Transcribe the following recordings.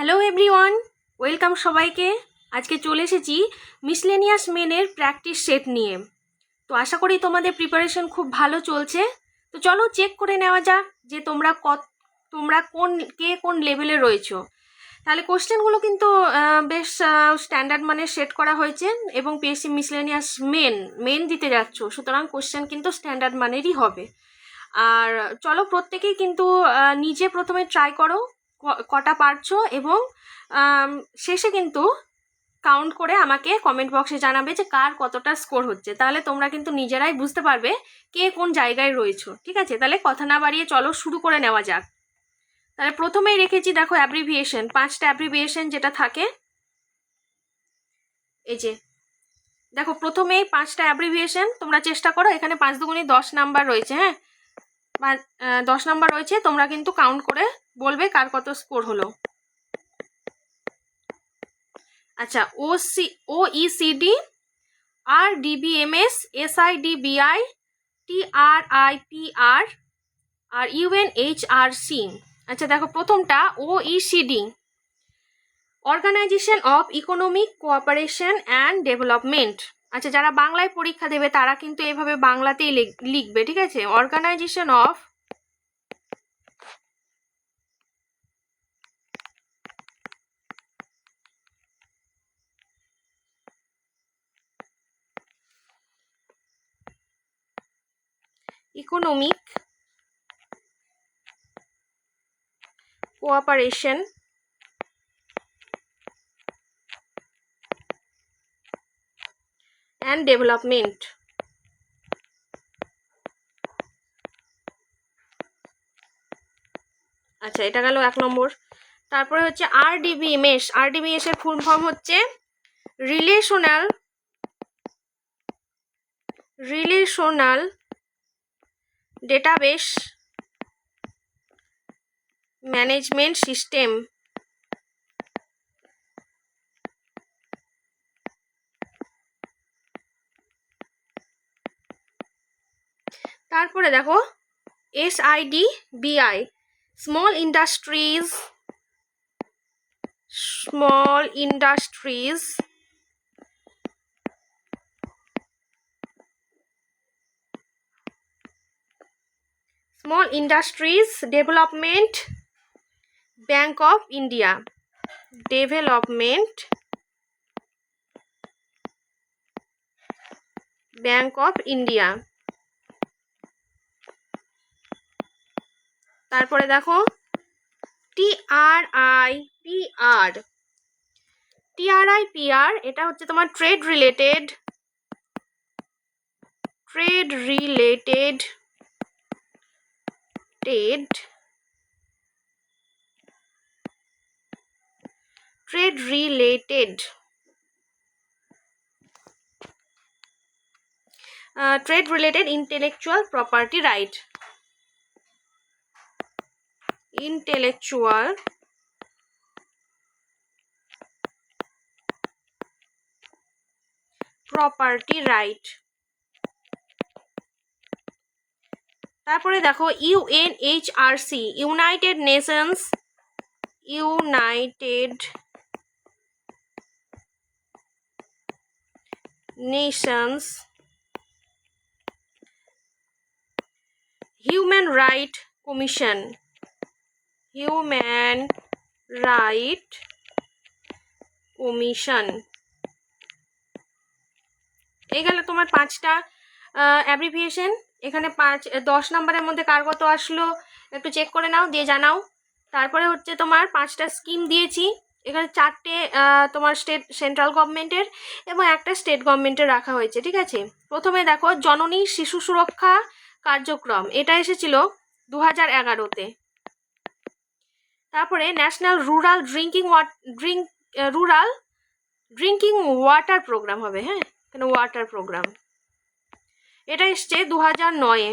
Hello everyone, welcome সবাইকে। আজকে চলে এসেছি মিসলেনিয়াস মেনের প্র্যাকটিস সেট নিয়ে। তো আশা করি তোমাদের প্রিপারেশন খুব ভালো চলছে। তো চলো চেক করে নেওয়া যাক যে তোমরা কোন লেভেলে রয়েছো। তাহলে কোশ্চেনগুলো কিন্তু বেশ স্ট্যান্ডার্ড মানের সেট করা হয়েছে এবং পিএসসি মিসলেনিয়াস মেন দিতে যাচ্ছ, সুতরাং কোশ্চেন কিন্তু স্ট্যান্ডার্ড মানেরই হবে। আর চলো প্রত্যেকেই কিন্তু নিজে প্রথমে ট্রাই করো কটা পারছো এবং শেষে কিন্তু কাউন্ট করে আমাকে কমেন্ট বক্সে জানাবে যে কার কতটা স্কোর হচ্ছে। তাহলে তোমরা কিন্তু নিজেরাই বুঝতে পারবে কে কোন জায়গায় রয়েছো। ঠিক আছে, তাহলে কথা না বাড়িয়ে চলো শুরু করে নেওয়া যাক। তাহলে প্রথমেই রেখেছি দেখো অ্যাব্রিভিয়েশন, 5টা অ্যাব্রিভিয়েশন যেটা থাকে। এই যে দেখো প্রথমেই 5টা অ্যাব্রিভিয়েশন, তোমরা চেষ্টা করো, এখানে 5 দুগুণে 10 নাম্বার রয়েছে। হ্যাঁ, 10 নাম্বার রয়েছে, তোমরা কিন্তু কাউন্ট করে বলবে কার কত স্কোর হলো। আচ্ছা, OECD, RDBMS, SIDBI, TRIPR আর UNHRC। আচ্ছা দেখো প্রথমটা OECD, organisation of economic cooperation and development. আচ্ছা, যারা বাংলায় পরীক্ষা দেবে তারা কিন্তু এভাবে বাংলাতেই লিখবে। ঠিক আছে, organisation of economic cooperation and development. আচ্ছা, এটা গেল 1 নম্বর। তারপরে হচ্ছে RDBMS। RDBMS এর ফুল ফর্ম হচ্ছে রিলেশনাল ডেটাবেস ম্যানেজমেন্ট সিস্টেম। তারপরে দেখো SIDBI, small industries development bank of India. তারপরে দেখো TRIPR, এটা হচ্ছে তোমার trade related intellectual property right. তারপরে দেখো UNHRC, United Nations human right commission. এই গেল তোমার 5টা অ্যাব্রিভিয়েশন। এখানে 10 নম্বরের মধ্যে কার কত আসলো একটু চেক করে নাও, দিয়ে জানাও। তারপরে হচ্ছে তোমার 5টা স্কিম দিয়েছি, এখানে 4টে তোমার সেন্ট্রাল গভর্নমেন্টের এবং একটা স্টেট গভর্নমেন্টের রাখা হয়েছে। ঠিক আছে, প্রথমে দেখো জননী শিশু সুরক্ষা কার্যক্রম, এটা এসেছিল 2011-তে। তারপরে national rural drinking water programme হবে। হ্যাঁ, এখানে ওয়াটার প্রোগ্রাম, এটা এসছে 2009-এ।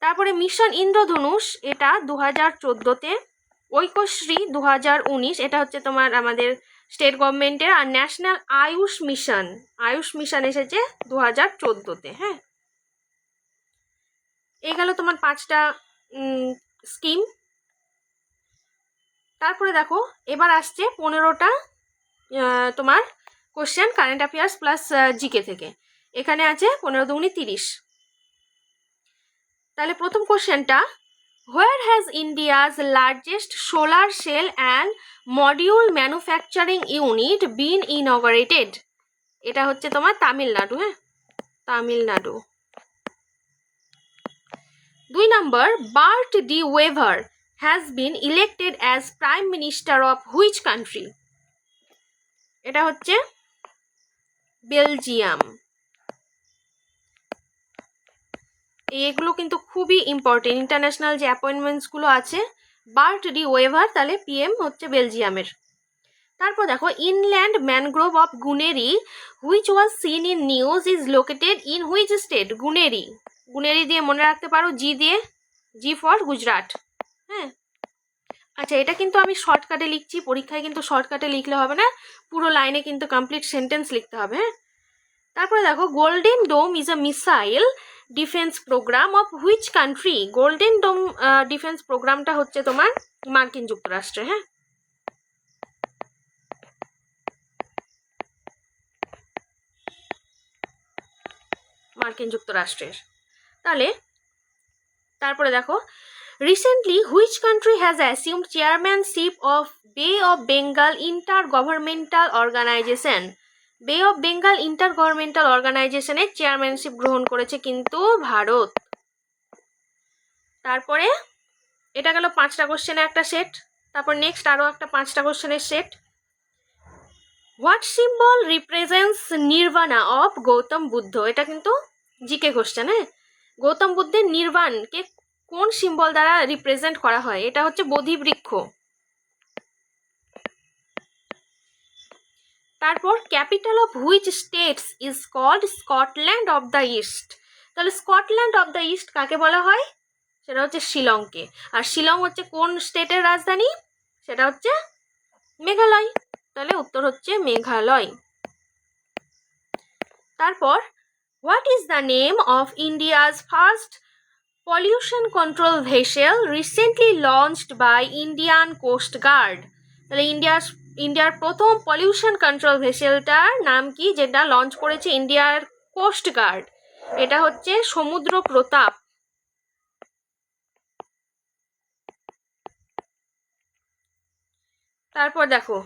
তারপরে মিশন ইন্দ্রধনুষ, এটা 2014-তে। ঐক্যশ্রী 2019, এটা হচ্ছে তোমার আমাদের স্টেট গভর্নমেন্টের। আর ন্যাশনাল আয়ুষ মিশন এসেছে 2014-তে। হ্যাঁ, এই গেল তোমার 5টা স্কিম। তারপরে দেখো এবার আসছে 15টা তোমার question current affairs plus GK থেকে। এখানে আছে 15 দুগুনি 30। তাহলে প্রথম কোশ্চেনটা, where has India's largest solar cell and module manufacturing unit been inaugurated? এটা হচ্ছে তোমার তামিলনাড়ু। হ্যাঁ, Tamil Nadu. 2 number, Bart De Wever has been elected as prime minister of which country? এটা হচ্ছে বেলজিয়াম। এগুলো কিন্তু খুবই ইম্পর্টেন্ট, ইন্টারন্যাশনাল যে অ্যাপয়েন্টমেন্টসগুলো আছে। বার্ট ডি ওয়েভার তাহলে পিএম হচ্ছে বেলজিয়ামের। তারপর দেখো, inland mangrove of Guneri which was seen in news is located in which state? Guneri. Guneri দিয়ে মনে রাখতে পারো, জি দিয়ে, জি ফর গুজরাট। হ্যাঁ, আচ্ছা, এটা কিন্তু আমি শর্টকাটে লিখছি, পরীক্ষায় কিন্তু শর্টকাটে লিখলে হবে না, পুরো লাইনে কিন্তু কমপ্লিট সেন্টেন্স লিখতে হবে। হ্যাঁ, তারপরে দেখো, golden dome is a missile defence programme of which country? Golden dome defence প্রোগ্রামটা হচ্ছে তোমার মার্কিন যুক্তরাষ্ট্রে। হ্যাঁ, মার্কিন যুক্তরাষ্ট্রের। তাহলে তারপরে দেখো, recently which country has assumed chairmanship of Bay of Bengal inter governmental organisation? Bay of Bengal inter governmental অর্গানাইজেশনের চেয়ারম্যানশিপ গ্রহণ করেছে কিন্তু ভারত। তারপরে এটা গেল 5টা কোশ্চেনের একটা সেট। তারপর নেক্সট আরও একটা 5টা কোশ্চেনের সেট। What symbol represents nirvana of Gautam Buddha? এটা কিন্তু জিকে কোশ্চেন। হ্যাঁ, গৌতম বুদ্ধের নির্বাণকে কোন সিম্বল দ্বারা রিপ্রেজেন্ট করা হয়? এটা হচ্ছে বোধি বৃক্ষ। তারপর capital of which states is called Scotland of the east? তাহলে স্কটল্যান্ড অফ দ্য ইস্ট কাকে বলা হয়? সেটা হচ্ছে শিলংকে। আর শিলং হচ্ছে কোন স্টেটের রাজধানী? সেটা হচ্ছে মেঘালয়। তাহলে উত্তর হচ্ছে মেঘালয়। তারপর, what is the name of India's first pollution control vessel recently launched by Indian coast guard? তাহলে ইন্ডিয়ার প্রথম পলিউশন কন্ট্রোল ভেসেলটার নাম কি, যেটা লঞ্চ করেছে ইন্ডিয়ার কোস্ট গার্ড? এটা হচ্ছে সমুদ্র প্রতাপ। তারপর দেখো,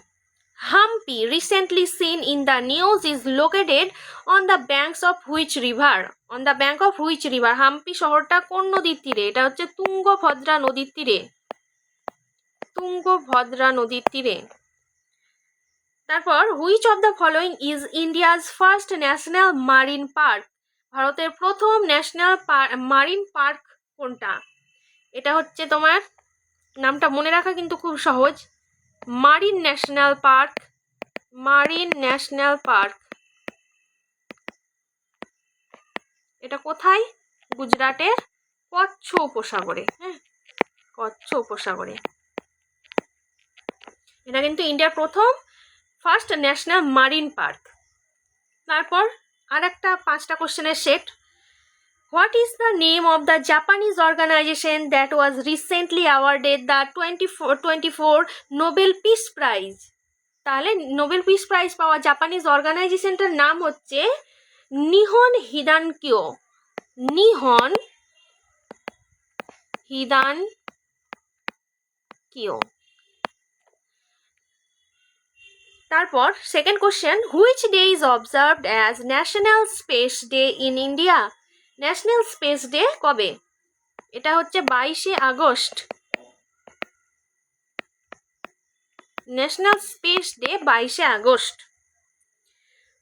Hampi recently seen in the news is located on the banks of which river? On the bank of which river? Hampi শহরটা কোন নদীর তীরে? এটা হচ্ছে তুঙ্গভদ্রা নদীর তীরে। তুঙ্গভদ্রা নদীর তীরে। তারপর, which of the following is India's first national marine park? ভারতের প্রথম ন্যাশনাল মারিন পার্ক কোনটা? এটা হচ্ছে তোমার, নামটা মনে রাখা কিন্তু খুব সহজ, marine national park. Marine national park. এটা কোথায়? গুজরাটের কচ্ছ উপসাগরে। হ্যাঁ, কচ্ছ উপসাগরে। এটা কিন্তু ইন্ডিয়ার প্রথম ফার্স্ট ন্যাশনাল মারিন পার্ক। তারপর আর একটা 5টা কোশ্চেনের সেট। What is the name of the Japanese organisation that was recently awarded the 2024 Nobel peace prize? তাহলে নোবেল পিস প্রাইজ পাওয়া জাপানিজ অর্গানাইজেশনটার নাম হচ্ছে নিহন হিদানকিও। Nihon Hidankyo. তারপর second question, which day is observed as national space day in India? National space day কবে? এটা হচ্ছে 22শে আগস্ট। ন্যাশনাল স্পেস ডে 22শে আগস্ট।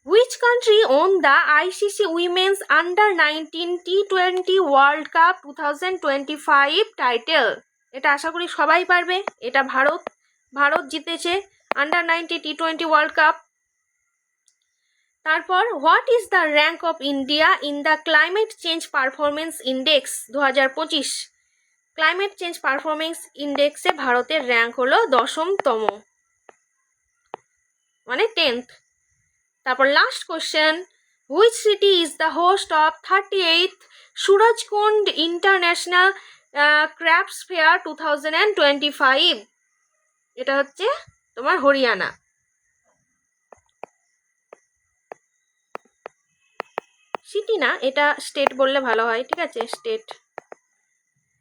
Which country won the ICC women's under nineteen টি20 ওয়ার্ল্ড কাপ 2025 টাইটেল? এটা আশা করি সবাই পারবে। এটা ভারত জিতেছে আন্ডার-19 টি20 ওয়ার্ল্ড কাপ। তারপর, what is the rank of India in the climate change performance index 2025? Climate change performance ইন্ডেক্সে ভারতের র্যাঙ্ক হলো 10তম, মানে 10th। তারপর last question, which city is the host of 38th Surajkund international crafts fair 2025? এটা হচ্ছে তোমার হরিয়ানা। সিটি না, এটা স্টেট বললে ভালো হয়, ঠিক আছে? State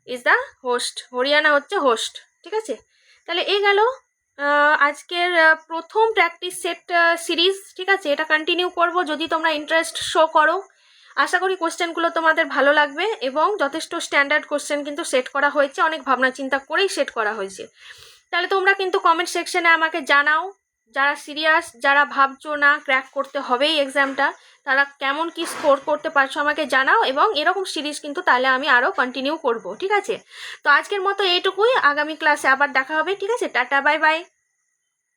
is the host, Haryana হচ্ছে হোস্ট, ঠিক আছে? তাহলে এই গেল আজকের প্রথম প্র্যাকটিস সেট সিরিজ, ঠিক আছে? এটা কন্টিনিউ করব যদি তোমরা ইন্টারেস্ট শো করো। আশা করি কোশ্চেনগুলো তোমাদের ভালো লাগবে এবং যথেষ্ট স্ট্যান্ডার্ড কোশ্চেন কিন্তু সেট করা হয়েছে, অনেক ভাবনা চিন্তা করেই সেট করা হয়েছে। তাহলে তোমরা কিন্তু কমেন্ট সেকশনে আমাকে জানাও, যারা সিরিয়াস, যারা ভাবছো না ক্র্যাক করতে হবেই এক্সামটা, তারা কেমন কি স্কোর করতে পারছো আমাকে জানাও, এবং এরকম সিরিজ কিন্তু তাহলে আমি আরও কন্টিনিউ করব, ঠিক আছে? তো আজকের মতো এইটুকুই, আগামী ক্লাসে আবার দেখা হবে, ঠিক আছে? Tata, bye bye.